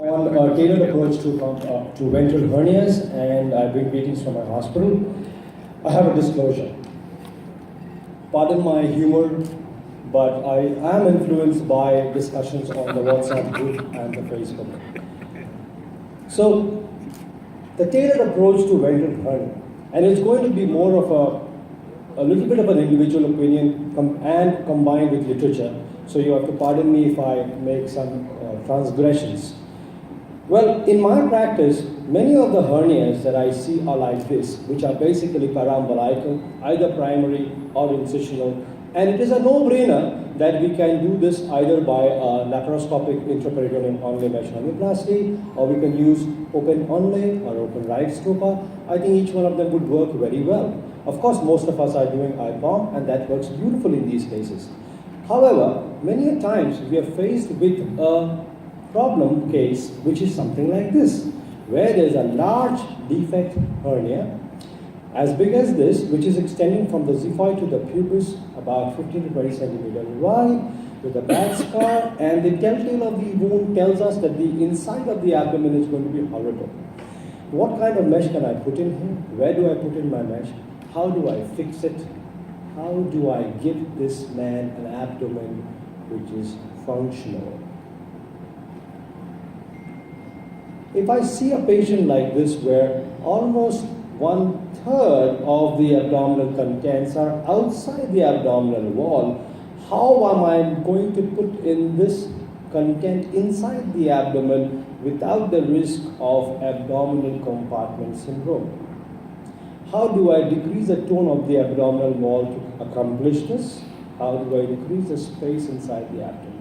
On a tailored approach to ventral hernias, and I've been meetings from my hospital. I have a disclosure. Pardon my humor, but I am influenced by discussions on the WhatsApp group and the Facebook. So, the tailored approach to ventral hernia, and it's going to be more of a little bit of an individual opinion and combined with literature. So you have to pardon me if I make some transgressions. Well, in my practice, many of the hernias that I see are like this, which are basically parambolical, either primary or incisional. And it is a no-brainer that we can do this either by laparoscopic intraperitoneal Onlay mesh hernioplasty, or we can use open Onlay or open right stupa. I think each one of them would work very well. Of course, most of us are doing IPOM, and that works beautifully in these cases. However, many a times we are faced with a problem case which is something like this, where there is a large defect hernia as big as this, which is extending from the xiphoid to the pubis about 15 to 20 centimeters wide, with a bad scar, and the telltale of the wound tells us that the inside of the abdomen is going to be horrible. What kind of mesh can I put in here? Where do I put in my mesh? How do I fix it? How do I give this man an abdomen which is functional? If I see a patient like this where almost 1/3 of the abdominal contents are outside the abdominal wall, how am I going to put in this content inside the abdomen without the risk of abdominal compartment syndrome? How do I decrease the tone of the abdominal wall to accomplish this? How do I decrease the space inside the abdomen?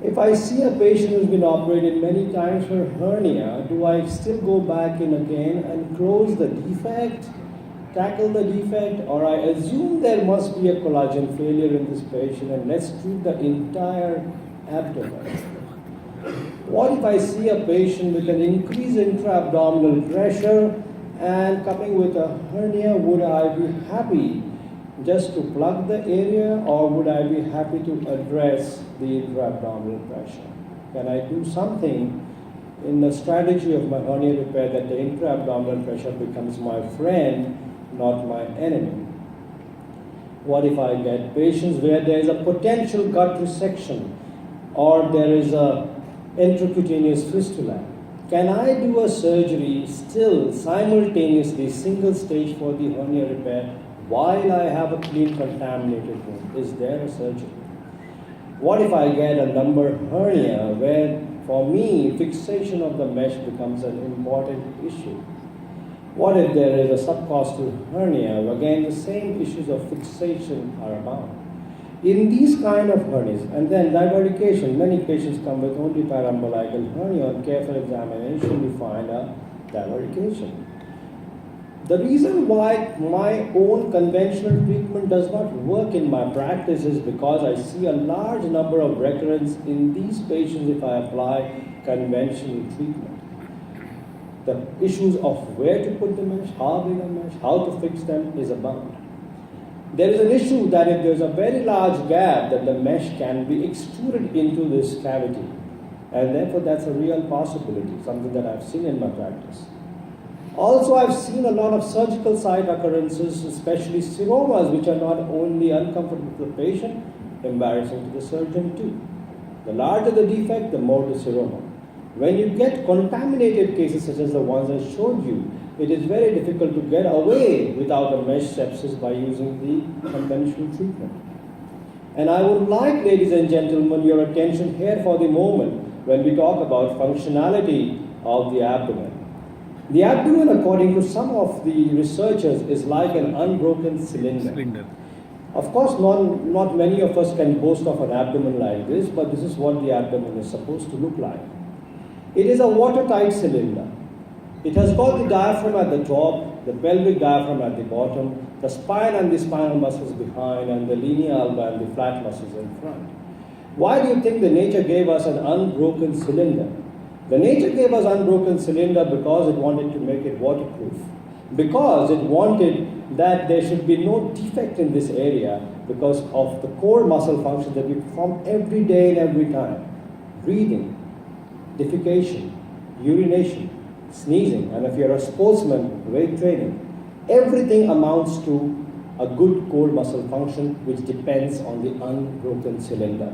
If I see a patient who's been operated many times for hernia, do I still go back in again and close the defect, tackle the defect, or I assume there must be a collagen failure in this patient and let's treat the entire abdomen? What if I see a patient with an increased intra-abdominal pressure and coming with a hernia? Would I be happy just to plug the area, or would I be happy to address the intra-abdominal pressure? Can I do something in the strategy of my hernia repair that the intra-abdominal pressure becomes my friend, not my enemy? What if I get patients where there is a potential gut resection or there is a intracutaneous fistula? Can I do a surgery still simultaneously single stage for the hernia repair while I have a clean contaminated wound? Is there a surgery? What if I get a lumbar hernia where for me fixation of the mesh becomes an important issue? What if there is a subcostal hernia? Again, the same issues of fixation are abound. In these kind of hernias, and then divertication, many patients come with only parambolical hernia. On careful examination, we find a divertication. The reason why my own conventional treatment does not work in my practice is because I see a large number of recurrence in these patients if I apply conventional treatment. The issues of where to put the mesh, how big a mesh, how to fix them is abound. There is an issue that if there's a very large gap, that the mesh can be extruded into this cavity. And therefore that's a real possibility, something that I've seen in my practice. Also, I've seen a lot of surgical site occurrences, especially seromas, which are not only uncomfortable to the patient, embarrassing to the surgeon too. The larger the defect, the more the seroma. When you get contaminated cases such as the ones I showed you, it is very difficult to get away without a mesh sepsis by using the conventional treatment. And I would like, ladies and gentlemen, your attention here for the moment when we talk about functionality of the abdomen. The abdomen, according to some of the researchers, is like an unbroken cylinder. Of course, not many of us can boast of an abdomen like this, but this is what the abdomen is supposed to look like. It is a watertight cylinder. It has got the diaphragm at the top, the pelvic diaphragm at the bottom, the spine and the spinal muscles behind, and the linea alba and the flat muscles in front. Why do you think the nature gave us an unbroken cylinder? The nature gave us unbroken cylinder because it wanted to make it waterproof. Because it wanted that there should be no defect in this area because of the core muscle functions that we perform every day and every time. Breathing, defecation, urination, sneezing, and if you're a sportsman, weight training, everything amounts to a good core muscle function which depends on the unbroken cylinder.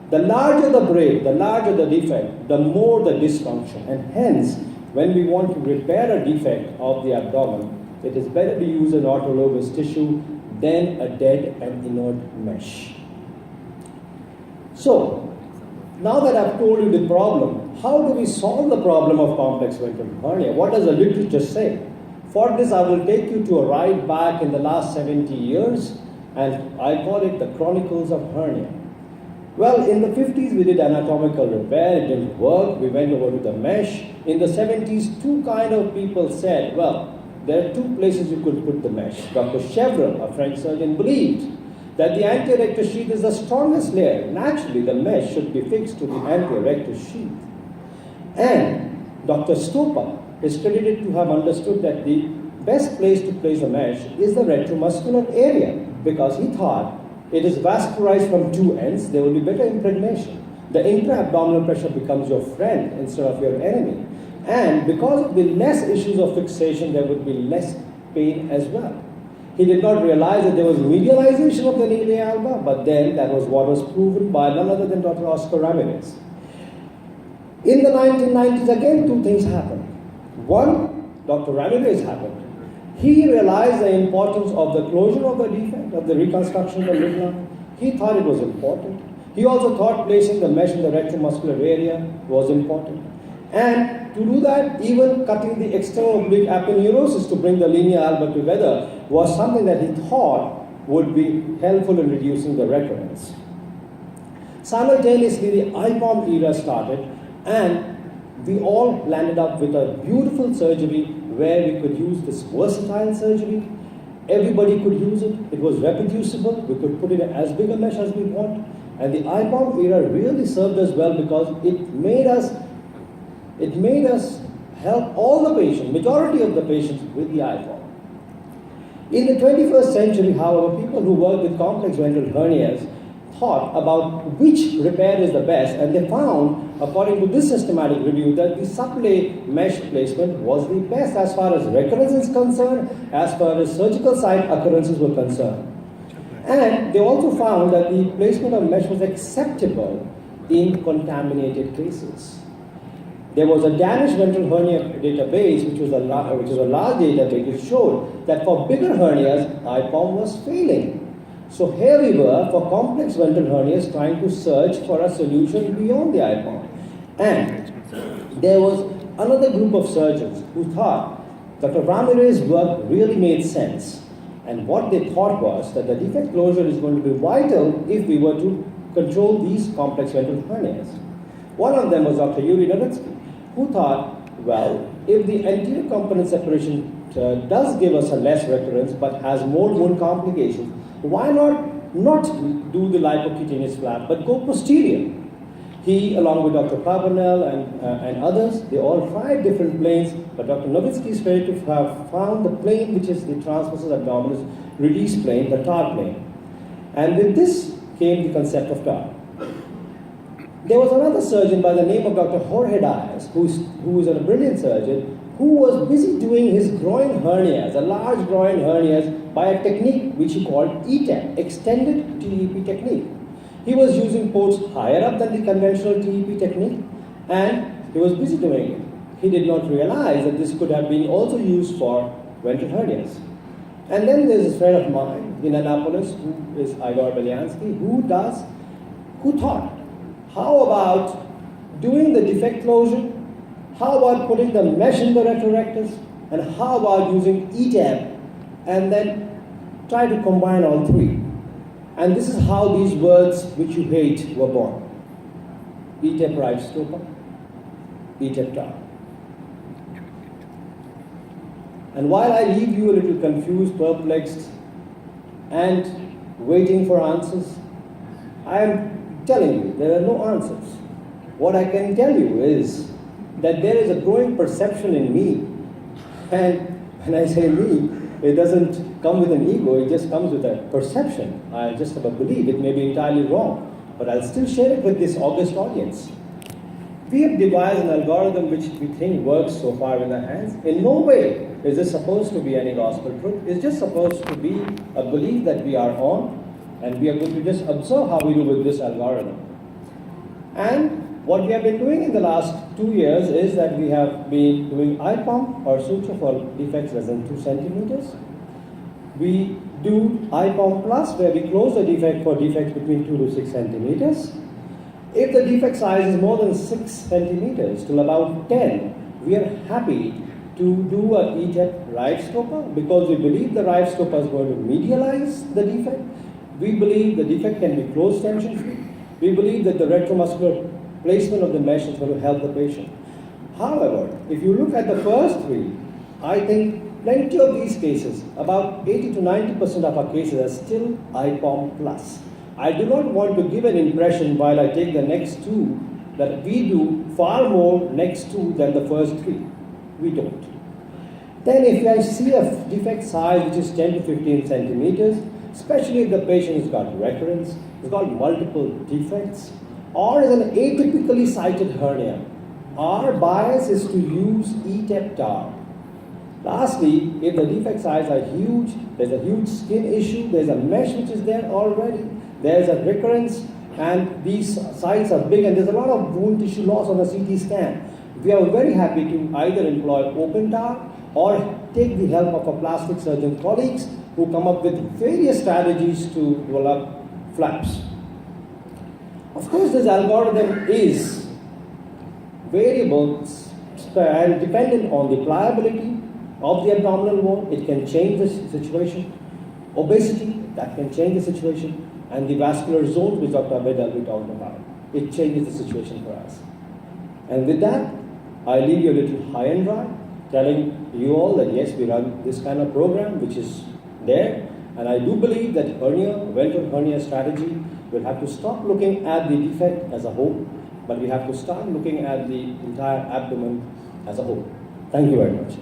The larger the break, the larger the defect, the more the dysfunction. And hence, when we want to repair a defect of the abdomen, it is better to use an autologous tissue than a dead and inert mesh. So, now that I've told you the problem, how do we solve the problem of complex ventral hernia? What does the literature say? For this, I will take you to a ride back in the last 70 years, and I call it the Chronicles of HERNIA. Well, in the 50s, we did anatomical repair. It didn't work. We went over to the mesh. In the 70s, two kind of people said, well, there are two places you could put the mesh. Dr. Chevrel, a French surgeon, believed that the anterior rectus sheath is the strongest layer. Naturally, the mesh should be fixed to the anterior rectus sheath. And Dr. Stopa is credited to have understood that the best place to place a mesh is the retromuscular area, because he thought it is vascularized from two ends, there will be better impregnation. The intra-abdominal pressure becomes your friend instead of your enemy. And because of the less issues of fixation, there would be less pain as well. He did not realize that there was medialization of the linea alba, but then that was what was proven by none other than Dr. Oscar Ramirez. In the 1990s, again, two things happened. One, Dr. Ramirez happened. He realized the importance of the closure of the defect, of the reconstruction of the ligament. He thought it was important. He also thought placing the mesh in the retromuscular area was important. And to do that, even cutting the external oblique aponeurosis to bring the linea alba together was something that he thought would be helpful in reducing the recurrence. Simultaneously, the IPOM era started, and we all landed up with a beautiful surgery where we could use this versatile surgery. Everybody could use it. It was reproducible. We could put in as big a mesh as we want. And the IPOM era really served us well because it made us help all the patients, majority of the patients, with the IPOM. In the 21st century, however, people who work with complex ventral hernias thought about which repair is the best, and they found, according to this systematic review, that the sublay mesh placement was the best as far as recurrence is concerned, as far as surgical site occurrences were concerned. And they also found that the placement of mesh was acceptable in contaminated cases. There was a Danish ventral hernia database, which was a large database, which showed that for bigger hernias, IPOM was failing. So here we were for complex ventral hernias trying to search for a solution beyond the IPOM. And there was another group of surgeons who thought Dr. Ramirez's work really made sense. And what they thought was that the defect closure is going to be vital if we were to control these complex ventral hernias. One of them was Dr. Yuri Nowitzki, who thought, well, if the anterior component separation does give us a less recurrence but has more wound complications, why not do the lipocutaneous flap but go posterior? He, along with Dr. Carbonell and others, they all tried different planes, but Dr. Nowitzki is fair to have found the plane which is the transversus abdominis release plane, the TAR plane. And with this came the concept of TAR. There was another surgeon by the name of Dr. Jorge Diaz, who is a brilliant surgeon, who was busy doing his groin hernias, a large groin hernias, by a technique which he called ETEP, Extended TEP Technique. He was using ports higher up than the conventional TEP technique, and he was busy doing it. He did not realize that this could have been also used for ventral hernias. And then there's a friend of mine in Annapolis, who is Igor Belyansky, who thought, how about doing the defect closure? How about putting the mesh in the retrorectus? And how about using ETEP and then try to combine all three? And this is how these words which you hate were born. ETEP right stopa, ETEP TAR. And while I leave you a little confused, perplexed, and waiting for answers, I am telling you there are no answers. What I can tell you is that there is a growing perception in me, and when I say me, it doesn't come with an ego, it just comes with a perception. I just have a belief, it may be entirely wrong, but I'll still share it with this august audience. We have devised an algorithm which we think works so far in our hands. In no way is this supposed to be any gospel truth. It's just supposed to be a belief that we are on, and we are going to just observe how we do with this algorithm. And what we have been doing in the last 2 years is that we have been doing eye pump or suture for defects less than 2 centimeters. We do eye pump plus, where we close the defect for defects between 2 to 6 centimeters. If the defect size is more than 6 centimeters till about 10, we are happy to do a E-tip right stopper, because we believe the right stopper is going to medialize the defect. We believe the defect can be closed tension free. We believe that the retromuscular placement of the mesh is going to help the patient. However, if you look at the first 3, I think plenty of these cases, about 80 to 90% of our cases are still IPOM plus. I do not want to give an impression while I take the next 2 that we do far more next 2 than the first 3. We don't. Then if I see a defect size which is 10 to 15 centimeters, especially if the patient has got recurrence, has got multiple defects, or is an atypically sited hernia, our bias is to use E-tip TAR. Lastly, if the defect size are huge, there's a huge skin issue, there's a mesh which is there already, there's a recurrence, and these sites are big, and there's a lot of wound tissue loss on a CT scan. We are very happy to either employ open TAR or take the help of our plastic surgeon colleagues who come up with various strategies to develop flaps. Of course, this algorithm is variable and dependent on the pliability of the abdominal wall. It can change the situation. Obesity, that can change the situation. And the vascular zones, which Dr. Abed will be talking about, it changes the situation for us. And with that, I leave you a little high and dry, telling you all that yes, we run this kind of program which is there, and I do believe that hernia, ventral hernia strategy, will have to stop looking at the defect as a whole, but we have to start looking at the entire abdomen as a whole. Thank you very much.